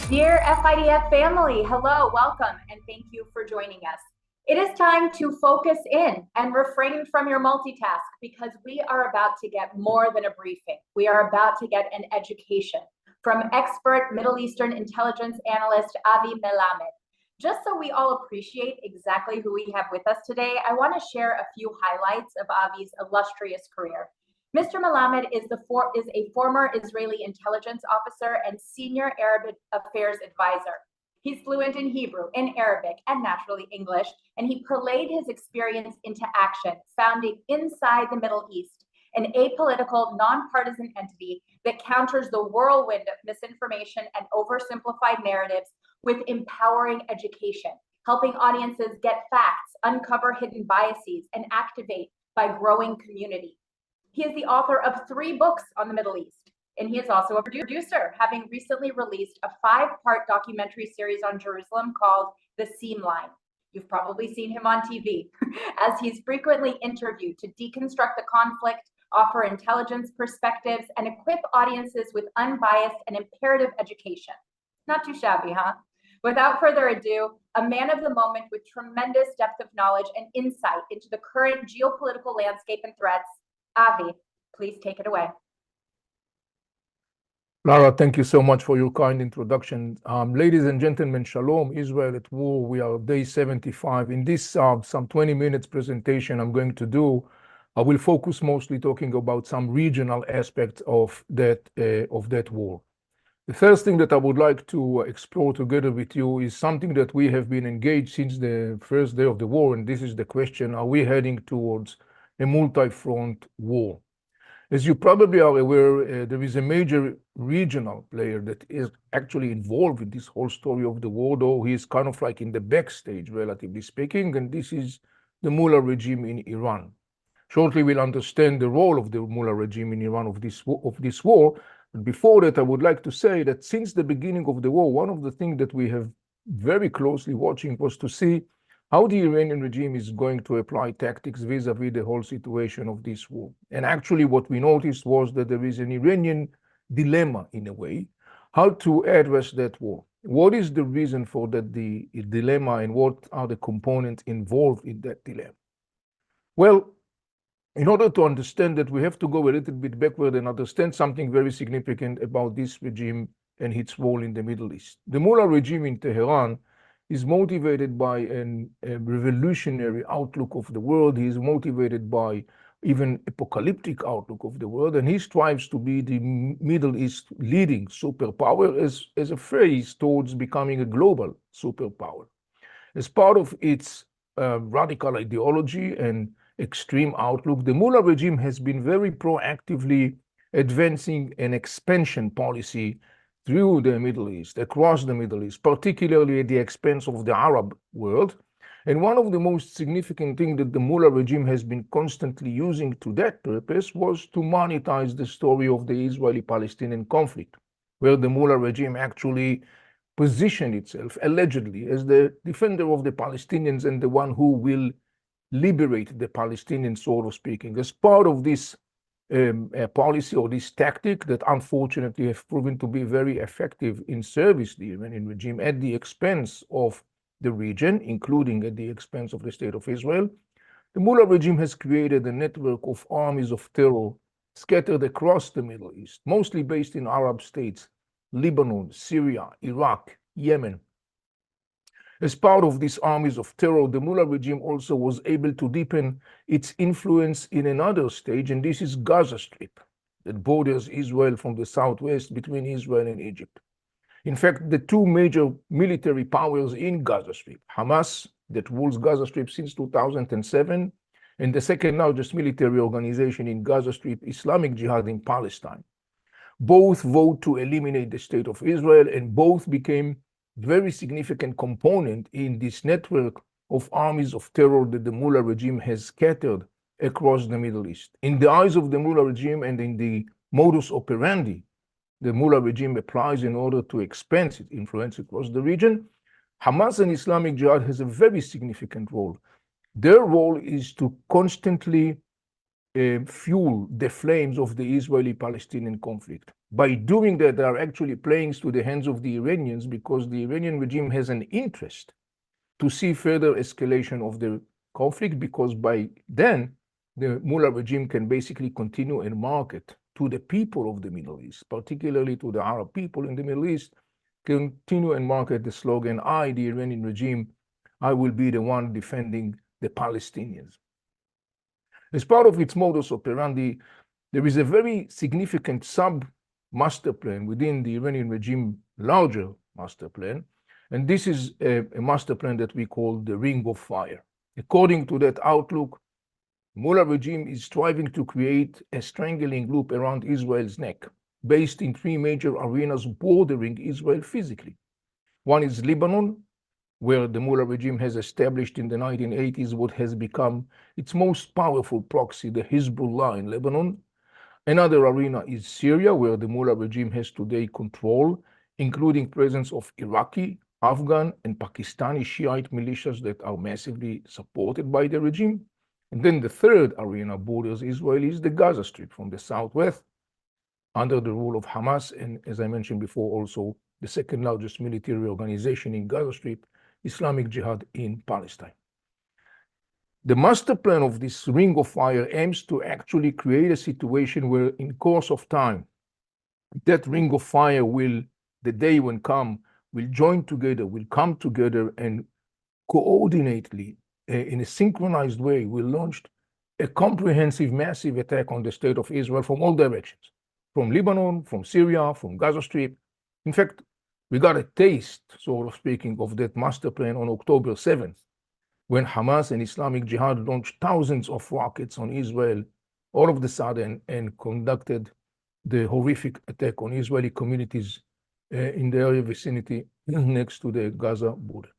Dear FIDF family, hello, welcome, and thank you for joining us. It is time to focus in and refrain from your multitask because we are about to get more than a briefing. We are about to get an education from expert Middle Eastern intelligence analyst Avi Melamed. Just so we all appreciate exactly who we have with us today, I want to share a few highlights of Avi's illustrious career. Mr. Melamed is a former Israeli intelligence officer and senior Arab affairs advisor. He's fluent in Hebrew, in Arabic, and naturally English, and he parlayed his experience into action, founding Inside the Middle East, an apolitical, nonpartisan entity that counters the whirlwind of misinformation and oversimplified narratives with empowering education, helping audiences get facts, uncover hidden biases, and activate by growing community. He is the author of 3 books on the Middle East, and he is also a producer, having recently released a 5-part documentary series on Jerusalem called The Seam Line. You've probably seen him on TV, as he's frequently interviewed to deconstruct the conflict, offer intelligence perspectives, and equip audiences with unbiased and imperative education. Not too shabby, huh? Without further ado, a man of the moment with tremendous depth of knowledge and insight into the current geopolitical landscape and threats, Avi, please take it away. Lara, thank you so much for your kind introduction. Ladies and gentlemen, Shalom, Israel at War. We are day 75. In this some 20 minutes presentation I'm going to do, I will focus mostly talking about some regional aspects of that war. The first thing that I would like to explore together with you is something that we have been engaged since the first day of the war, and this is the question: are we heading towards a multi-front war? As you probably are aware, there is a major regional player that is actually involved in this whole story of the war, though he is kind of like in the backstage, relatively speaking, and this is the Mullah Regime in Iran. Shortly, we'll understand the role of the Mullah Regime in Iran of this war. But before that, I would like to say that since the beginning of the war, one of the things that we have very closely watching was to see how the Iranian regime is going to apply tactics vis-a-vis the whole situation of this war. And actually what we noticed was that there is an Iranian dilemma in a way, how to address that war. What is the reason for that dilemma, and what are the components involved in that dilemma? Well, in order to understand that, we have to go a little bit backward and understand something very significant about this regime and its role in the Middle East. The Mullah regime in Tehran is motivated by a revolutionary outlook of the world. He is motivated by even apocalyptic outlook of the world, and he strives to be the Middle East leading superpower as a phase towards becoming a global superpower. As part of its radical ideology and extreme outlook, the Mullah regime has been very proactively advancing an expansion policy through the Middle East, across the Middle East, particularly at the expense of the Arab world. And one of the most significant things that the Mullah regime has been constantly using to that purpose was to monetize the story of the Israeli-Palestinian conflict, where the Mullah regime actually positioned itself allegedly as the defender of the Palestinians and the one who will liberate the Palestinians, sort of speaking. As part of this policy or this tactic that unfortunately have proven to be very effective in service the Iranian regime at the expense of the region, including at the expense of the State of Israel, the Mullah regime has created a network of armies of terror scattered across the Middle East, mostly based in Arab states, Lebanon, Syria, Iraq, Yemen. As part of these armies of terror, the Mullah regime also was able to deepen its influence in another stage, and this is Gaza Strip, that borders Israel from the southwest between Israel and Egypt. In fact, the 2 major military powers in Gaza Strip, Hamas, that rules Gaza Strip since 2007, and the second largest military organization in Gaza Strip, Islamic Jihad in Palestine, both vote to eliminate the State of Israel, and both became very significant component in this network of armies of terror that the Mullah regime has scattered across the Middle East. In the eyes of the Mullah regime and in the modus operandi the Mullah regime applies in order to expand its influence across the region, Hamas and Islamic Jihad has a very significant role. Their role is to constantly fuel the flames of the Israeli-Palestinian conflict. By doing that, they are actually playing to the hands of the Iranians, because the Iranian regime has an interest to see further escalation of the conflict, because by then the Mullah regime can basically continue and market to the people of the Middle East, particularly to the Arab people in the Middle East, continue and market the slogan, I, the Iranian regime, I will be the one defending the Palestinians. As part of its modus operandi, there is a very significant sub-master plan within the Iranian regime larger master plan, and this is a master plan that we call the Ring of Fire. According to that outlook, Mullah regime is striving to create a strangling loop around Israel's neck, based in three major arenas bordering Israel physically. One is Lebanon, where the Mullah regime has established in the 1980s what has become its most powerful proxy, the Hezbollah in Lebanon. Another arena is Syria, where the Mullah regime has today control, including presence of Iraqi, Afghan, and Pakistani Shiite militias that are massively supported by the regime. And then the third arena borders Israel is the Gaza Strip from the southwest, under the rule of Hamas, and as I mentioned before, also the second largest military organization in Gaza Strip, Islamic Jihad in Palestine. The master plan of this Ring of Fire aims to actually create a situation where, in course of time, that Ring of Fire will, the day when come, will join together, will come together and coordinately, in a synchronized way, will launch a comprehensive, massive attack on the state of Israel from all directions, from Lebanon, from Syria, from Gaza Strip. In fact, we got a taste, sort of speaking, of that master plan on October 7th, when Hamas and Islamic Jihad launched thousands of rockets on Israel all of a sudden and conducted the horrific attack on Israeli communities in the area vicinity next to the Gaza border.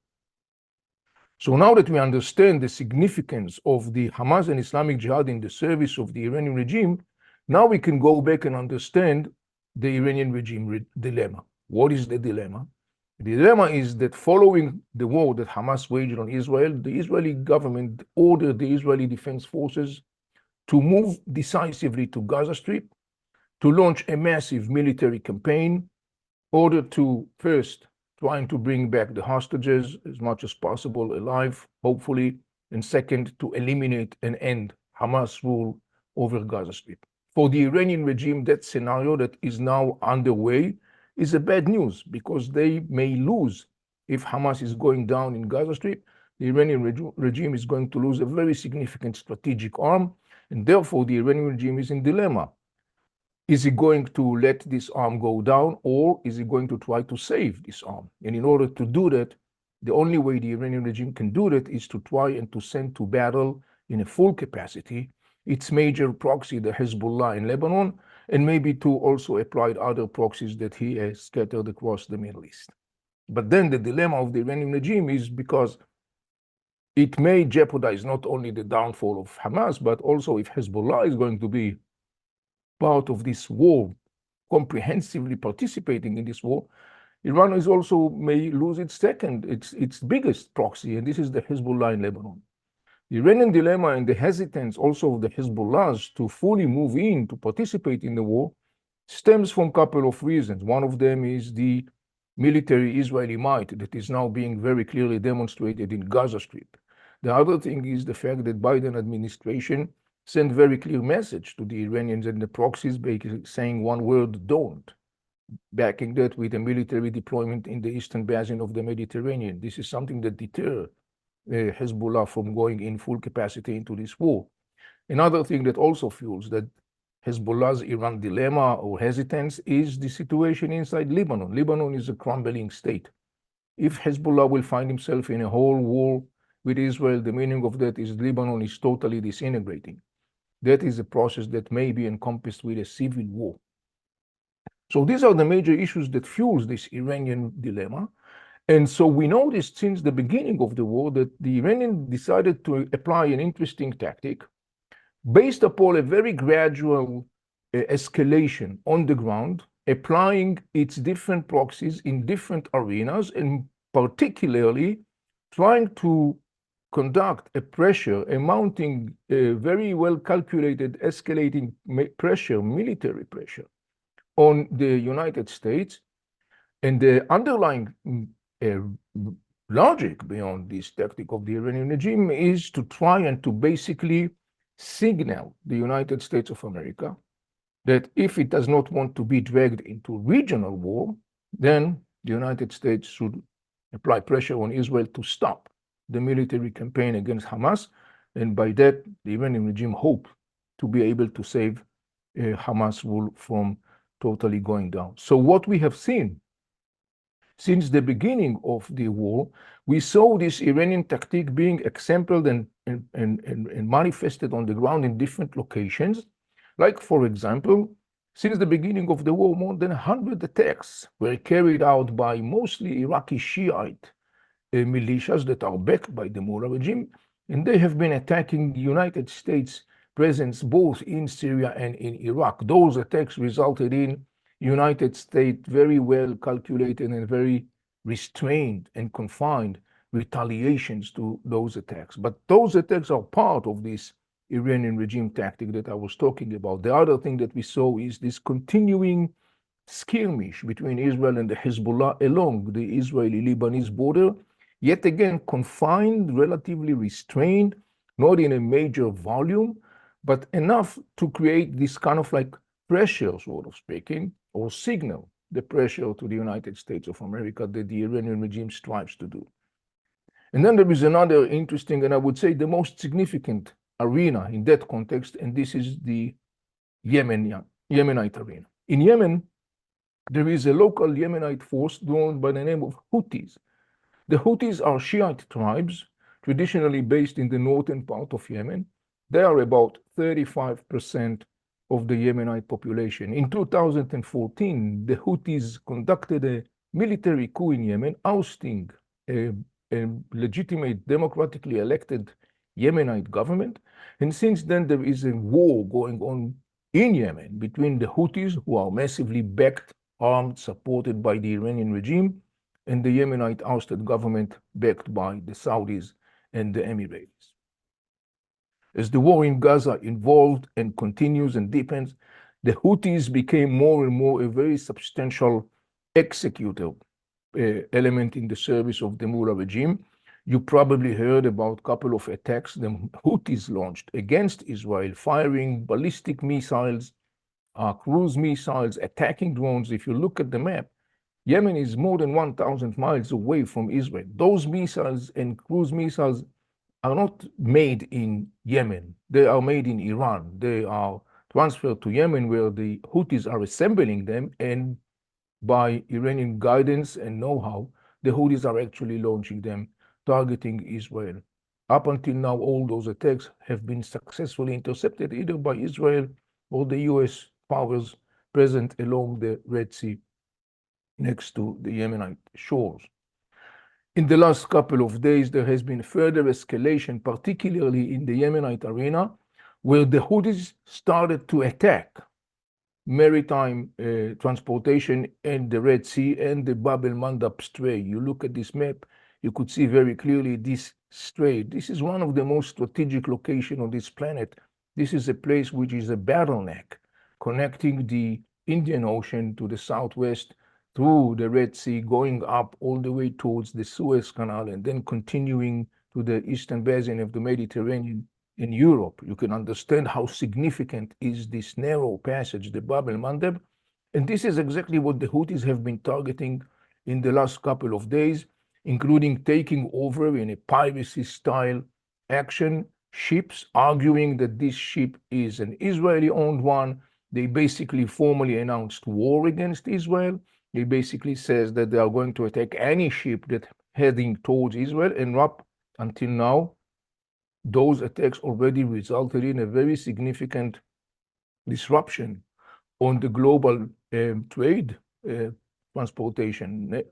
So now that we understand the significance of the Hamas and Islamic Jihad in the service of the Iranian regime, now we can go back and understand the Iranian regime dilemma. What is the dilemma? The dilemma is that following the war that Hamas waged on Israel, the Israeli government ordered the Israeli Defense Forces to move decisively to Gaza Strip, to launch a massive military campaign, ordered to first trying to bring back the hostages as much as possible alive, hopefully, and second, to eliminate and end Hamas rule over Gaza Strip. For the Iranian regime, that scenario that is now underway is a bad news, because they may lose. If Hamas is going down in Gaza Strip, the Iranian regime is going to lose a very significant strategic arm, and therefore the Iranian regime is in dilemma. Is he going to let this arm go down, or is he going to try to save this arm? And in order to do that, the only way the Iranian regime can do that is to try and to send to battle in a full capacity its major proxy, the Hezbollah in Lebanon, and maybe to also apply other proxies that he has scattered across the Middle East. But then the dilemma of the Iranian regime is because it may jeopardize not only the downfall of Hamas, but also if Hezbollah is going to be part of this war, comprehensively participating in this war, Iran is also may lose its second, its biggest proxy, and this is the Hezbollah in Lebanon. The Iranian dilemma and the hesitance also of the Hezbollahs to fully move in to participate in the war stems from a couple of reasons. One of them is the military Israeli might that is now being very clearly demonstrated in Gaza Strip. The other thing is the fact that Biden administration sent very clear message to the Iranians and the proxies, basically saying one word, don't, backing that with a military deployment in the eastern basin of the Mediterranean. This is something that deters Hezbollah from going in full capacity into this war. Another thing that also fuels that Hezbollah's Iran dilemma or hesitance is the situation inside Lebanon. Lebanon is a crumbling state. If Hezbollah will find himself in a whole war with Israel, the meaning of that is Lebanon is totally disintegrating. That is a process that may be encompassed with a civil war. So these are the major issues that fuels this Iranian dilemma. And so we noticed since the beginning of the war that the Iranians decided to apply an interesting tactic based upon a very gradual escalation on the ground, applying its different proxies in different arenas, and particularly trying to conduct a pressure, a mounting, very well calculated, escalating pressure, military pressure on the United States. And the underlying logic beyond this tactic of the Iranian regime is to try and to basically signal the United States of America that if it does not want to be dragged into regional war, then the United States should apply pressure on Israel to stop the military campaign against Hamas. And by that, the Iranian regime hoped to be able to save Hamas rule from totally going down. So what we have seen since the beginning of the war, we saw this Iranian tactic being exemplified and manifested on the ground in different locations. Like, for example, since the beginning of the war, more than 100 attacks were carried out by mostly Iraqi Shiite militias that are backed by the Mullah regime, and they have been attacking the United States presence both in Syria and in Iraq. Those attacks resulted in United States very well calculated and very restrained and confined retaliations to those attacks. But those attacks are part of this Iranian regime tactic that I was talking about. The other thing that we saw is this continuing skirmish between Israel and the Hezbollah along the Israeli-Lebanese border, yet again confined, relatively restrained, not in a major volume, but enough to create this kind of like pressure, sort of speaking, or signal the pressure to the United States of America that the Iranian regime strives to do. And then there is another interesting, and I would say the most significant arena in that context, and this is the Yemenite arena. In Yemen, there is a local Yemenite force known by the name of Houthis. The Houthis are Shiite tribes, traditionally based in the northern part of Yemen. They are about 35% of the Yemenite population. In 2014, the Houthis conducted a military coup in Yemen, ousting a legitimate, democratically elected Yemenite government. And since then, there is a war going on in Yemen between the Houthis, who are massively backed, armed, supported by the Iranian regime, and the Yemenite ousted government backed by the Saudis and the Emirates. As the war in Gaza evolved and continues and deepens, the Houthis became more and more a very substantial executor element in the service of the Mullah regime. You probably heard about a couple of attacks the Houthis launched against Israel, firing ballistic missiles, cruise missiles, attacking drones. If you look at the map, Yemen is more than 1,000 miles away from Israel. Those missiles and cruise missiles are not made in Yemen. They are made in Iran. They are transferred to Yemen, where the Houthis are assembling them, and by Iranian guidance and know-how, the Houthis are actually launching them, targeting Israel. Up until now, all those attacks have been successfully intercepted either by Israel or the US powers present along the Red Sea next to the Yemenite shores. In the last couple of days, there has been further escalation, particularly in the Yemenite arena, where the Houthis started to attack maritime transportation in the Red Sea and the Bab el-Mandab Strait. You look at this map, you could see very clearly this strait. This is one of the most strategic locations on this planet. This is a place which is a bottleneck connecting the Indian Ocean to the southwest through the Red Sea, going up all the way towards the Suez Canal, and then continuing to the eastern basin of the Mediterranean in Europe. You can understand how significant is this narrow passage, the Bab el-Mandeb. And this is exactly what the Houthis have been targeting in the last couple of days, including taking over in a piracy-style action ships, arguing that this ship is an Israeli-owned one. They basically formally announced war against Israel. They basically says that they are going to attack any ship that heading towards Israel, and up until now, those attacks already resulted in a very significant disruption on the global trade, transportation,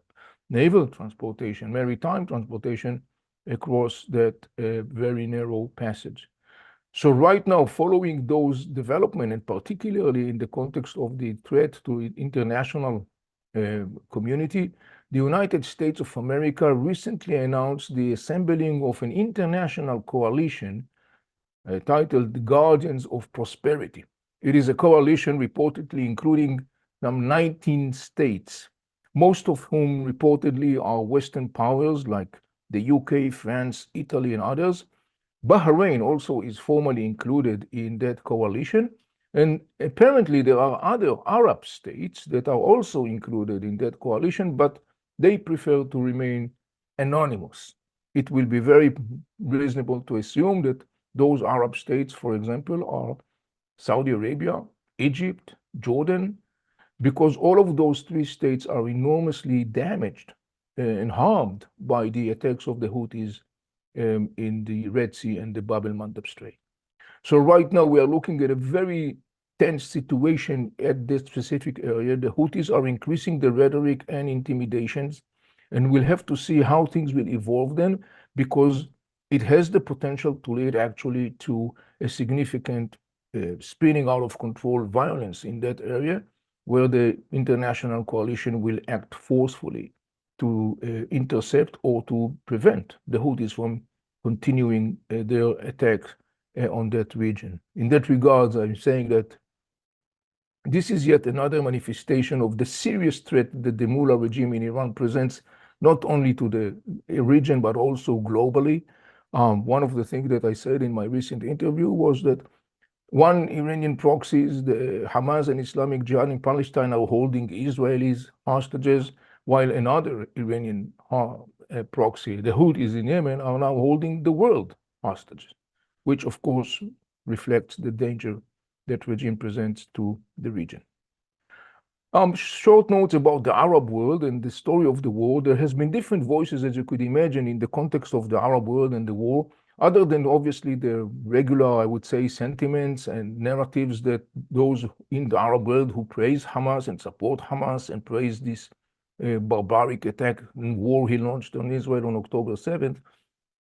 naval transportation, maritime transportation across that very narrow passage. So right now, following those developments, and particularly in the context of the threat to the international community, the United States of America recently announced the assembling of an international coalition titled the Guardians of Prosperity. It is a coalition reportedly including some 19 states, most of whom reportedly are Western powers like the UK, France, Italy, and others. Bahrain also is formally included in that coalition. And apparently there are other Arab states that are also included in that coalition, but they prefer to remain anonymous. It will be very reasonable to assume that those Arab states, for example, are Saudi Arabia, Egypt, Jordan, because all of those three states are enormously damaged and harmed by the attacks of the Houthis in the Red Sea and the Bab el-Mandeb Strait. So right now we are looking at a very tense situation at this specific area. The Houthis are increasing the rhetoric and intimidations, and we'll have to see how things will evolve then, because it has the potential to lead actually to a significant spinning out of control violence in that area, where the international coalition will act forcefully to intercept or to prevent the Houthis from continuing their attacks on that region. In that regard, I'm saying that this is yet another manifestation of the serious threat that the Mullah regime in Iran presents, not only to the region, but also globally. One of the things that I said in my recent interview was that one Iranian proxies, the Hamas and Islamic Jihad in Palestine, are holding Israelis hostages, while another Iranian proxy, the Houthis in Yemen, are now holding the world hostages, which of course reflects the danger that regime presents to the region. Short notes about the Arab world and the story of the war. There has been different voices, as you could imagine, in the context of the Arab world and the war, other than obviously the regular, I would say, sentiments and narratives that those in the Arab world who praise Hamas and support Hamas and praise this barbaric attack and war he launched on Israel on October 7th.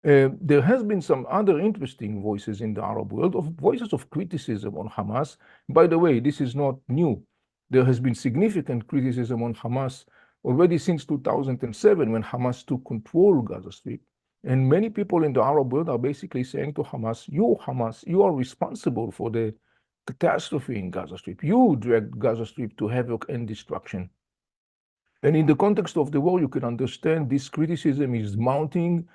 There has been some other interesting voices in the Arab world, voices of criticism on Hamas. By the way, this is not new. There has been significant criticism on Hamas already since 2007, when Hamas took control of Gaza Strip. And many people in the Arab world are basically saying to Hamas, you are responsible for the catastrophe in Gaza Strip. You dragged Gaza Strip to havoc and destruction. And in the context of the war, you can understand this criticism is mounting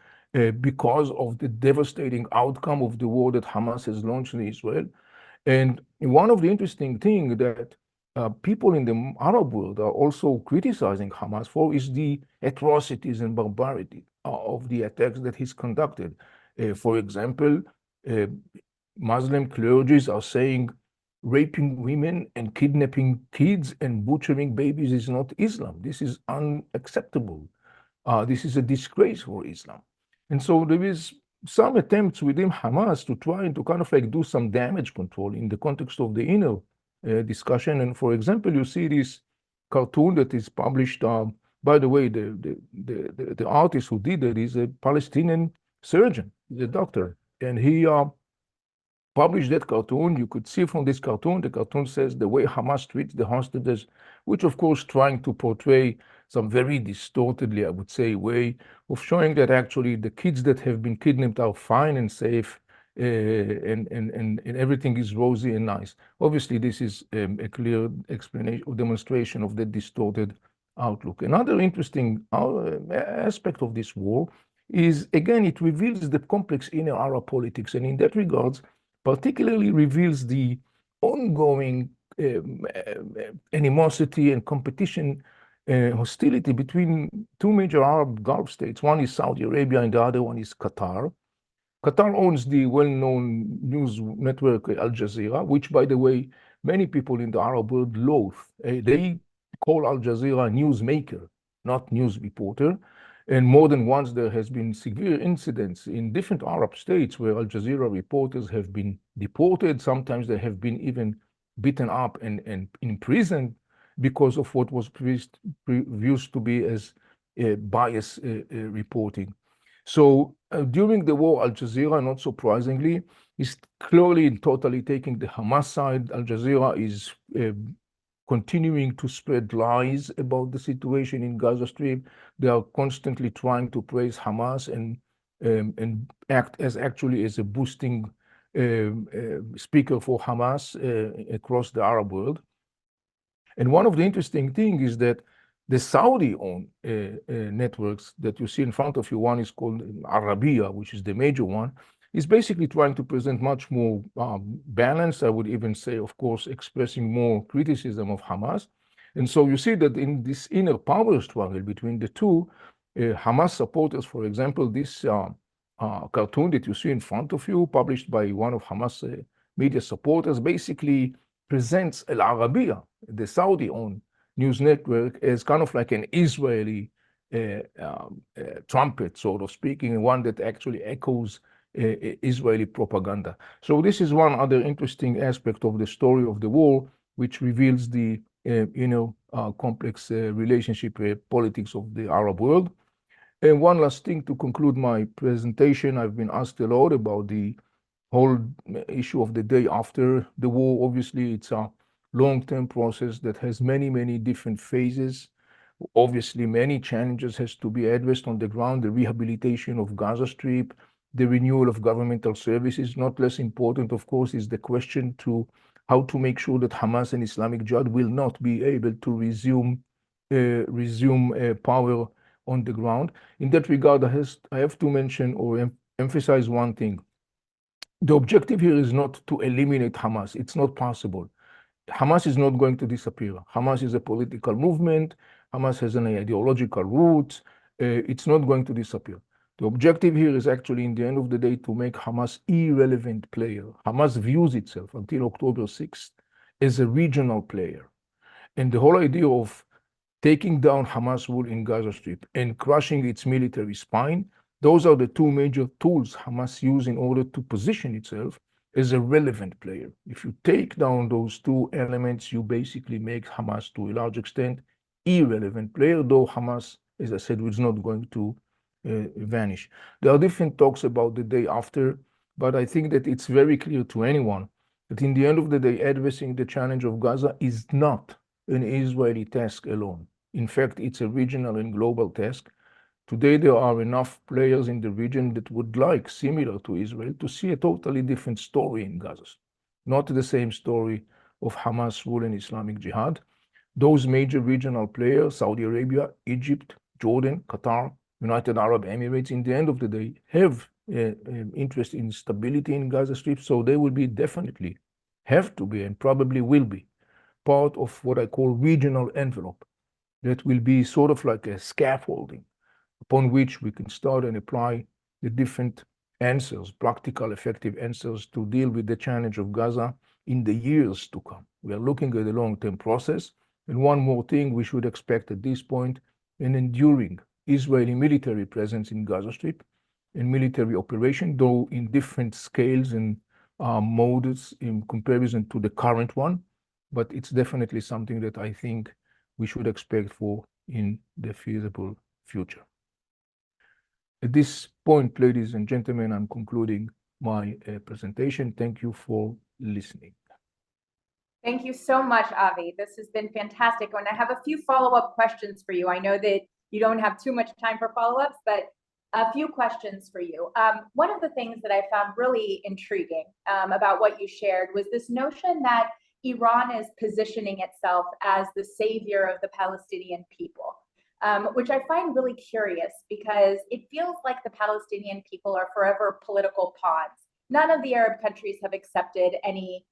because of the devastating outcome of the war that Hamas has launched in Israel. And one of the interesting things that people in the Arab world are also criticizing Hamas for is the atrocities and barbarity of the attacks that he's conducted. For example, Muslim clergies are saying raping women and kidnapping kids and butchering babies is not Islam. This is unacceptable. This is a disgrace for Islam. And so there is some attempts within Hamas to try and to kind of like do some damage control in the context of the inner discussion. And for example, you see this cartoon that is published. By the way, the artist who did it is a Palestinian surgeon, he's a doctor, and he published that cartoon. You could see from this cartoon, the cartoon says the way Hamas treats the hostages, which of course trying to portray some very distortedly, I would say, way of showing that actually the kids that have been kidnapped are fine and safe, and everything is rosy and nice. Obviously, this is a clear explanation or demonstration of the distorted outlook. Another interesting aspect of this war is, again, it reveals the complex inner Arab politics, and in that regards, particularly reveals the ongoing animosity and competition, hostility between two major Arab Gulf states. One is Saudi Arabia and the other one is Qatar. Qatar owns the well-known news network Al Jazeera, which, by the way, many people in the Arab world loathe. They call Al Jazeera a newsmaker, not news reporter. And more than once, there has been severe incidents in different Arab states where Al Jazeera reporters have been deported. Sometimes they have been even beaten up and imprisoned because of what was used to be as bias reporting. So during the war, Al Jazeera, not surprisingly, is clearly and totally taking the Hamas side. Al Jazeera is continuing to spread lies about the situation in Gaza Strip. They are constantly trying to praise Hamas and act as actually as a boosting speaker for Hamas across the Arab world. And one of the interesting things is that the Saudi-owned networks that you see in front of you, one is called Arabiya, which is the major one, is basically trying to present much more balanced, I would even say, of course, expressing more criticism of Hamas. And so you see that in this inner power struggle between the two, Hamas supporters, for example, this cartoon that you see in front of you, published by one of Hamas media supporters, basically presents Al Arabiya, the Saudi-owned news network, as kind of like an Israeli trumpet, sort of speaking, and one that actually echoes Israeli propaganda. So this is one other interesting aspect of the story of the war, which reveals the complex relationship politics of the Arab world. And one last thing to conclude my presentation, I've been asked a lot about the whole issue of the day after the war. Obviously, it's a long-term process that has many, many different phases. Obviously, many challenges has to be addressed on the ground, the rehabilitation of Gaza Strip, the renewal of governmental services. Not less important, of course, is the question to how to make sure that Hamas and Islamic Jihad will not be able to resume power on the ground. In that regard, I have to mention or emphasize one thing. The objective here is not to eliminate Hamas. It's not possible. Hamas is not going to disappear. Hamas is a political movement. Hamas has an ideological root. It's not going to disappear. The objective here is actually, in the end of the day, to make Hamas irrelevant player. Hamas views itself until October 6th as a regional player. And the whole idea of taking down Hamas rule in Gaza Strip and crushing its military spine, those are the two major tools Hamas use in order to position itself as a relevant player. If you take down those two elements, you basically make Hamas, to a large extent, irrelevant player, though Hamas, as I said, is not going to vanish. There are different talks about the day after, but I think that it's very clear to anyone that in the end of the day, addressing the challenge of Gaza is not an Israeli task alone. In fact, it's a regional and global task. Today, there are enough players in the region that would like, similar to Israel, to see a totally different story in Gaza. Not the same story of Hamas rule and Islamic Jihad. Those major regional players, Saudi Arabia, Egypt, Jordan, Qatar, United Arab Emirates, in the end of the day, have interest in stability in Gaza Strip, so they will be definitely, have to be, and probably will be, part of what I call regional envelope. That will be sort of like a scaffolding upon which we can start and apply the different answers, practical, effective answers to deal with the challenge of Gaza in the years to come. We are looking at a long-term process. And one more thing we should expect at this point, an enduring Israeli military presence in Gaza Strip and military operation, though in different scales and modes in comparison to the current one. But it's definitely something that I think we should expect for in the feasible future. At this point, ladies and gentlemen, I'm concluding my presentation. Thank you for listening. Thank you so much, Avi. This has been fantastic. And I have a few follow-up questions for you. I know that you don't have too much time for follow-ups, but a few questions for you. One of the things that I found really intriguing about what you shared was this notion that Iran is positioning itself as the savior of the Palestinian people, which I find really curious because it feels like the Palestinian people are forever political pawns. None of the Arab countries have accepted any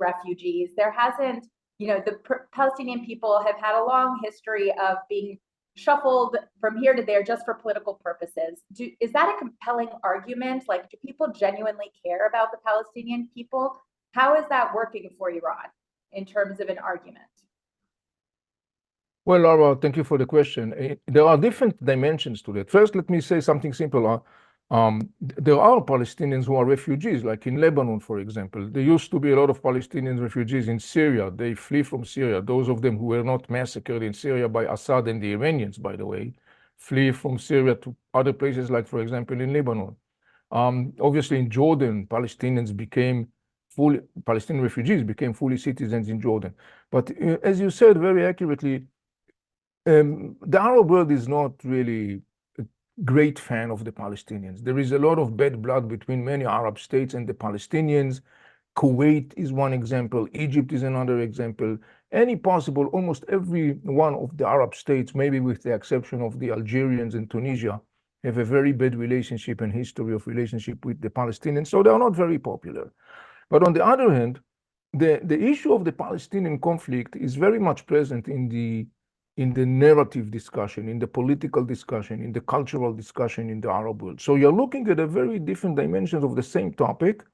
refugees. There hasn't, the Palestinian people have had a long history of being shuffled from here to there just for political purposes. Is that a compelling argument? Like, do people genuinely care about the Palestinian people? How is that working for Iran in terms of an argument? Well, Lara, thank you for the question. There are different dimensions to that. First, let me say something simple. There are Palestinians who are refugees, like in Lebanon, for example. There used to be a lot of Palestinian refugees in Syria. They flee from Syria. Those of them who were not massacred in Syria by Assad and the Iranians, by the way, flee from Syria to other places, like, for example, in Lebanon. Obviously, in Jordan, Palestinians became fully Palestinian refugees became fully citizens in Jordan. But as you said very accurately, the Arab world is not really a great fan of the Palestinians. There is a lot of bad blood between many Arab states and the Palestinians. Kuwait is one example. Egypt is another example. Almost every one of the Arab states, maybe with the exception of the Algerians and Tunisia, have a very bad relationship and history of relationship with the Palestinians. So they are not very popular. But on the other hand, the issue of the Palestinian conflict is very much present in the narrative discussion, in the political discussion, in the cultural discussion in the Arab world. So you're looking at a very different dimensions of the same topic.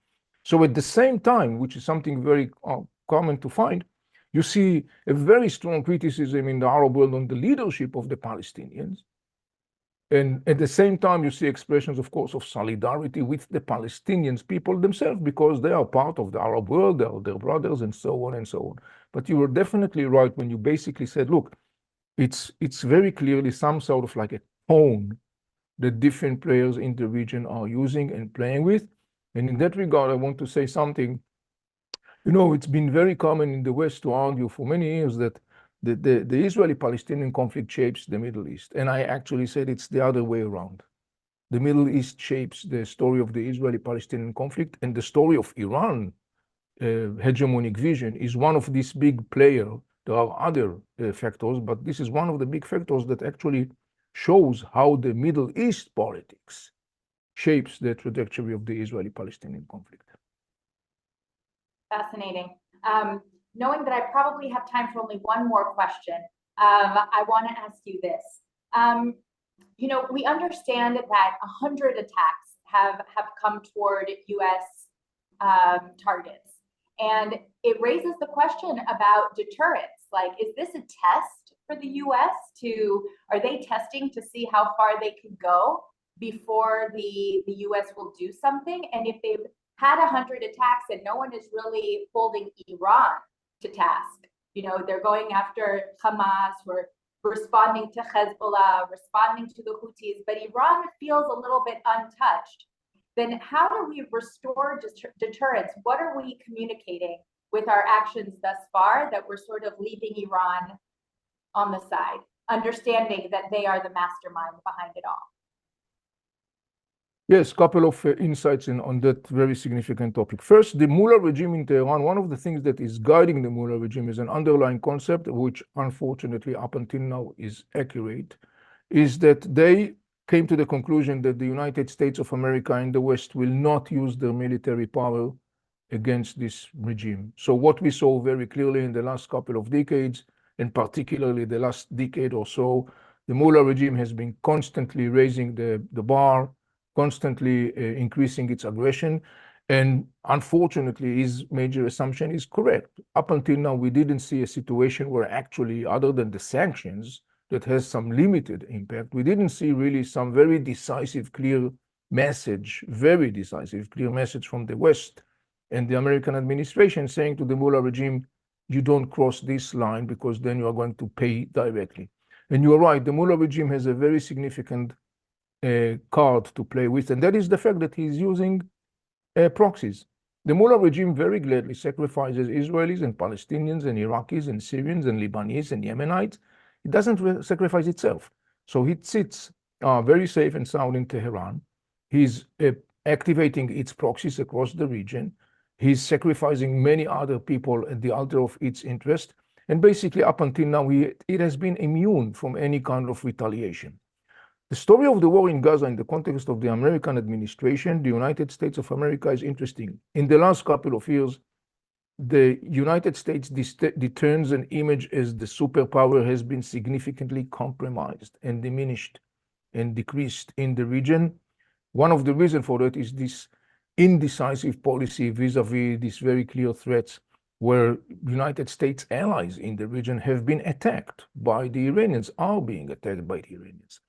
So at the same time, which is something very common to find, you see a very strong criticism in the Arab world on the leadership of the Palestinians. And at the same time, you see expressions, of course, of solidarity with the Palestinians people themselves, because they are part of the Arab world, they are their brothers, and so on and so on. But you were definitely right when you basically said, look, it's very clearly some sort of like a tone that different players in the region are using and playing with. And in that regard, I want to say something. You know, it's been very common in the West to argue for many years that the Israeli-Palestinian conflict shapes the Middle East. And I actually said it's the other way around. The Middle East shapes the story of the Israeli-Palestinian conflict, and the story of Iran hegemonic vision is one of these big players. There are other factors, but this is one of the big factors that actually shows how the Middle East politics shapes the trajectory of the Israeli-Palestinian conflict. Fascinating. Knowing that I probably have time for only one more question, I want to ask you this. You know, we understand that 100 attacks have come toward U.S. targets. And it raises the question about deterrence. Like, is this a test for the U.S. are they testing to see how far they can go before the U.S. will do something? And if they've had 100 attacks and no one is really holding Iran to task, you know, they're going after Hamas, we're responding to Hezbollah, responding to the Houthis, but Iran feels a little bit untouched. Then how do we restore deterrence? What are we communicating with our actions thus far that we're sort of leaving Iran on the side, understanding that they are the mastermind behind it all? Yes, couple of insights on that very significant topic. First, the Mullah regime in Tehran, one of the things that is guiding the Mullah regime is an underlying concept, which unfortunately up until now is accurate, is that they came to the conclusion that the United States of America and the West will not use their military power against this regime. So what we saw very clearly in the last couple of decades, and particularly the last decade or so, the Mullah regime has been constantly raising the bar, constantly increasing its aggression. And unfortunately, his major assumption is correct. Up until now, we didn't see a situation where actually, other than the sanctions, that has some limited impact, we didn't see really some very decisive, clear message, very decisive, clear message from the West and the American administration saying to the Mullah regime, you don't cross this line because then you are going to pay directly. And you're right, the Mullah regime has a very significant card to play with, and that is the fact that he's using proxies. The Mullah regime very gladly sacrifices Israelis and Palestinians and Iraqis and Syrians and Lebanese and Yemenites. It doesn't sacrifice itself. So it sits very safe and sound in Tehran. He's activating its proxies across the region. He's sacrificing many other people at the altar of its interest. And basically, up until now, it has been immune from any kind of retaliation. The story of the war in Gaza in the context of the American administration, the United States of America, is interesting. In the last couple of years, the United States deterrence and image as the superpower has been significantly compromised and diminished and decreased in the region. One of the reasons for that is this indecisive policy vis-a-vis these very clear threats, where United States allies in the region have been attacked by the Iranians, are being attacked by the Iranians.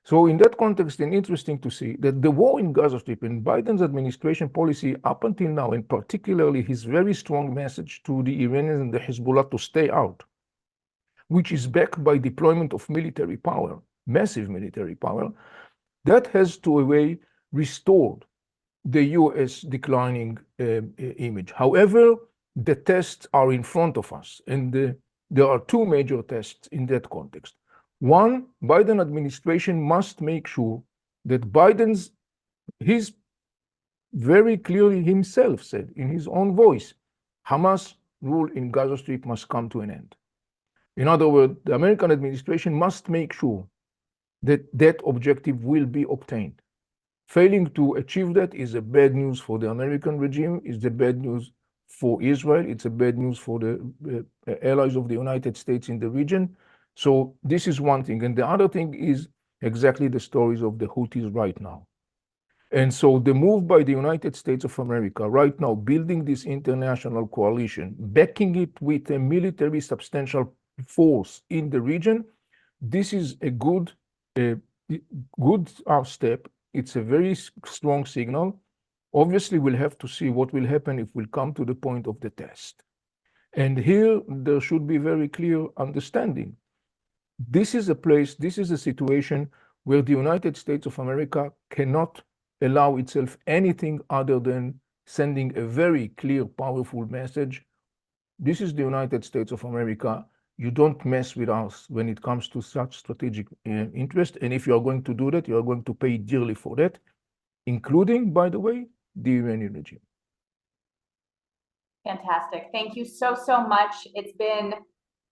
So in that context, it's interesting to see that the war in Gaza Strip and Biden's administration policy up until now, and particularly his very strong message to the Iranians and the Hezbollah to stay out, which is backed by deployment of military power, massive military power, that has to a way restored the US declining image. However, the tests are in front of us, and there are two major tests in that context. One, Biden administration must make sure that he's very clearly himself said in his own voice, Hamas rule in Gaza Strip must come to an end. In other words, the American administration must make sure that that objective will be obtained. Failing to achieve that is a bad news for the American regime, is the bad news for Israel, it's a bad news for the allies of the United States in the region. So this is one thing. And the other thing is exactly the stories of the Houthis right now. And so the move by the United States of America right now, building this international coalition, backing it with a military substantial force in the region, this is a good step. It's a very strong signal. Obviously, we'll have to see what will happen if we come to the point of the test. And here, there should be very clear understanding. This is a situation where the United States of America cannot allow itself anything other than sending a very clear, powerful message. This is the United States of America. You don't mess with us when it comes to such strategic interest. And if you are going to do that, you are going to pay dearly for that, including, by the way, the Iranian regime. Fantastic. Thank you so much. It's been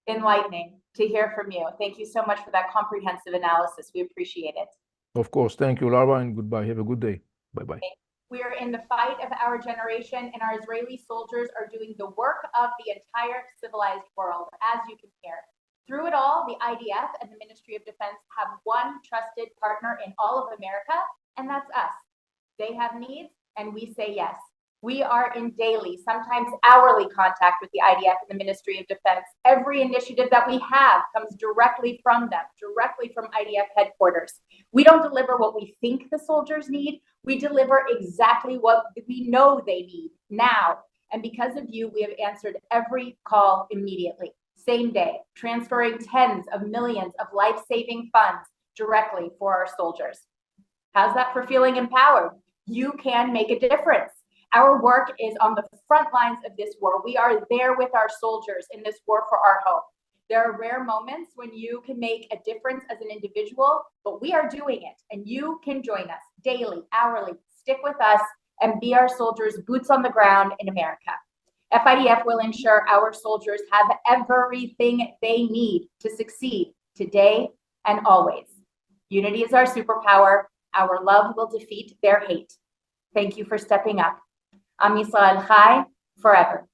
enlightening to hear from you. Thank you so much for that comprehensive analysis. We appreciate it. Of course. Thank you, Lara, and goodbye. Have a good day. Bye-bye. We are in the fight of our generation, and our Israeli soldiers are doing the work of the entire civilized world, as you can hear. Through it all, the IDF and the Ministry of Defense have one trusted partner in all of America, and that's us. They have needs, and we say yes. We are in daily, sometimes hourly contact with the IDF and the Ministry of Defense. Every initiative that we have comes directly from them, directly from IDF headquarters. We don't deliver what we think the soldiers need. We deliver exactly what we know they need now. And because of you, we have answered every call immediately, same day, transferring tens of millions of life-saving funds directly for our soldiers. How's that for feeling empowered? You can make a difference. Our work is on the front lines of this war. We are there with our soldiers in this war for our hope. There are rare moments when you can make a difference as an individual, but we are doing it, and you can join us daily, hourly. Stick with us and be our soldiers' boots on the ground in America. FIDF will ensure our soldiers have everything they need to succeed today and always. Unity is our superpower. Our love will defeat their hate. Thank you for stepping up. Am Yisrael Chai forever.